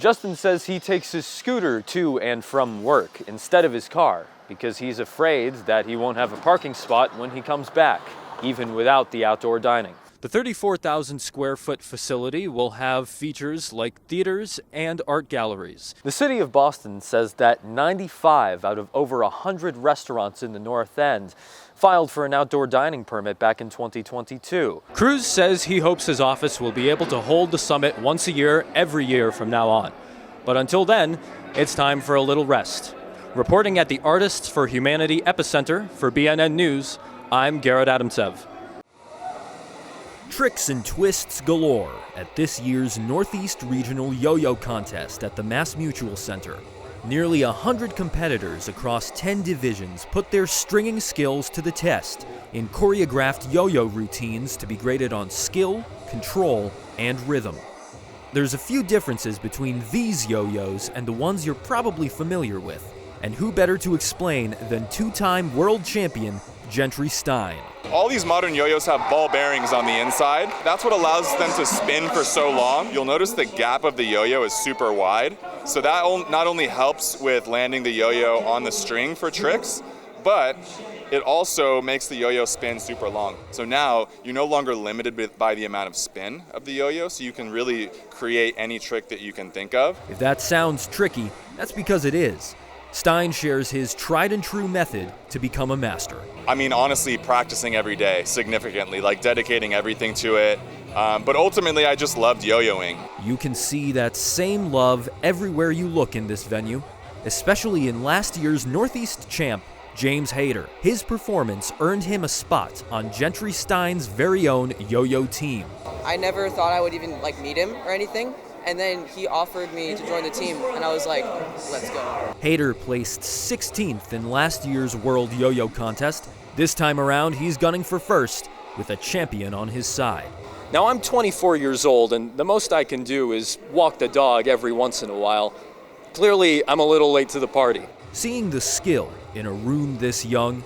Justin says he takes his scooter to and from work instead of his car because he's afraid that he won't have a parking spot when he comes back, even without the outdoor dining. The 34,000 square foot facility will have features like theaters and art galleries. The city of Boston says that 95 out of over 100 restaurants in the North End filed for an outdoor dining permit back in 2022. Cruz says he hopes his office will be able to hold the summit once a year, every year from now on. But until then, it's time for a little rest. Reporting at the Artists for Humanity Epicenter for BNN News, I'm Garrett Adamtsev. Tricks and twists galore at this year's Northeast Regional Yo-Yo Contest at the Mass Mutual Center. Nearly 100 competitors across 10 divisions put their stringing skills to the test in choreographed yo-yo routines to be graded on skill, control, and rhythm. There's a few differences between these yo-yos and the ones you're probably familiar with, and who better to explain than two-time world champion Gentry Stein. All these modern yo-yos have ball bearings on the inside. That's what allows them to spin for so long. You'll notice the gap of the yo-yo is super wide. So that not only helps with landing the yo-yo on the string for tricks, but it also makes the yo-yo spin super long. So now you're no longer limited by the amount of spin of the yo-yo, so you can really create any trick that you can think of. If that sounds tricky, that's because it is. Stein shares his tried and true method to become a master. I mean, honestly, practicing every day significantly, like dedicating everything to it. But ultimately, I just loved yo-yoing. You can see that same love everywhere you look in this venue, especially in last year's Northeast champ, James Hayter. His performance earned him a spot on Gentry Stein's very own yo-yo team. I never thought I would even meet him or anything. And then he offered me to join the team, and I was like, let's go. Hayter placed 16th in last year's World Yo-Yo Contest. This time around, he's gunning for first with a champion on his side. Now, I'm 24 years old, and the most I can do is walk the dog every once in a while. Clearly, I'm a little late to the party. Seeing the skill in a room this young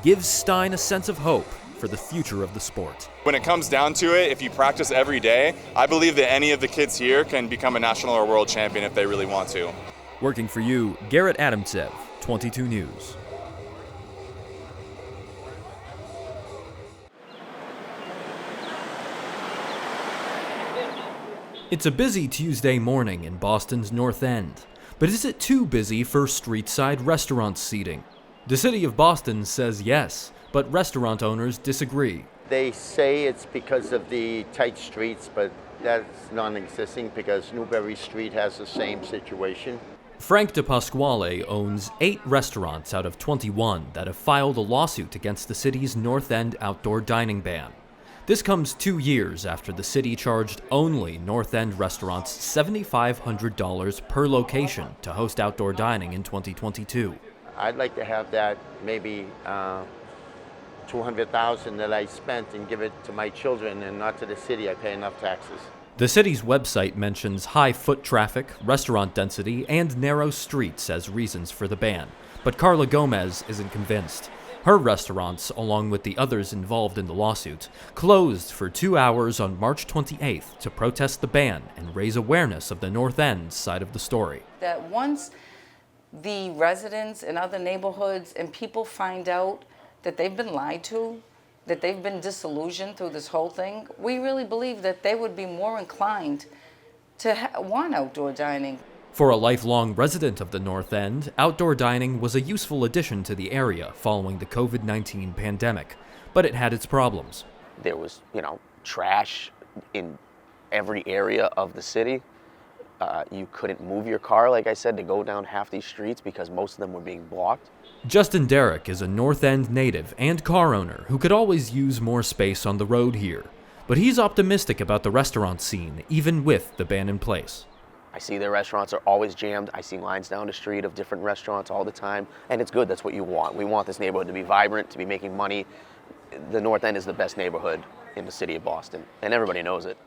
gives Stein a sense of hope for the future of the sport. When it comes down to it, if you practice every day, I believe that any of the kids here can become a national or world champion if they really want to. Working for you, Garrett Adamtsev, 22 News. It's a busy Tuesday morning in Boston's North End, but is it too busy for street-side restaurant seating? The city of Boston says yes, but restaurant owners disagree. They say it's because of the tight streets, but that's non-existing because Newbury Street has the same situation. Frank DePasquale owns 8 restaurants out of 21 that have filed a lawsuit against the city's North End outdoor dining ban. This comes 2 years after the city charged only North End restaurants $7,500 per location to host outdoor dining in 2022. I'd like to have that maybe $200,000 that I spent and give it to my children and not to the city. I pay enough taxes. The city's website mentions high foot traffic, restaurant density, and narrow streets as reasons for the ban, but Carla Gomez isn't convinced. Her restaurants, along with the others involved in the lawsuit, closed for 2 hours on March 28th to protest the ban and raise awareness of the North End side of the story. That once the residents in other neighborhoods and people find out that they've been lied to, that they've been disillusioned through this whole thing, we really believe that they would be more inclined to want outdoor dining. For a lifelong resident of the North End, outdoor dining was a useful addition to the area following the COVID-19 pandemic, but it had its problems. There was, trash in every area of the city. You couldn't move your car, like I said, to go down half these streets because most of them were being blocked. Justin Derrick is a North End native and car owner who could always use more space on the road here. But he's optimistic about the restaurant scene, even with the ban in place. I see their restaurants are always jammed. I see lines down the street of different restaurants all the time. And it's good, that's what you want. We want this neighborhood to be vibrant, to be making money. The North End is the best neighborhood in the city of Boston, and everybody knows it.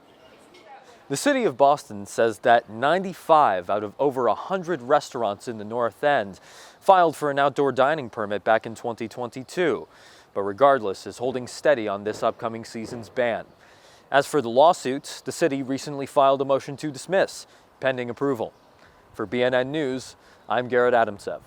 The city of Boston says that 95 out of over 100 restaurants in the North End filed for an outdoor dining permit back in 2022, but regardless is holding steady on this upcoming season's ban. As for the lawsuits, the city recently filed a motion to dismiss, pending approval. For BNN News, I'm Garrett Adamtsev.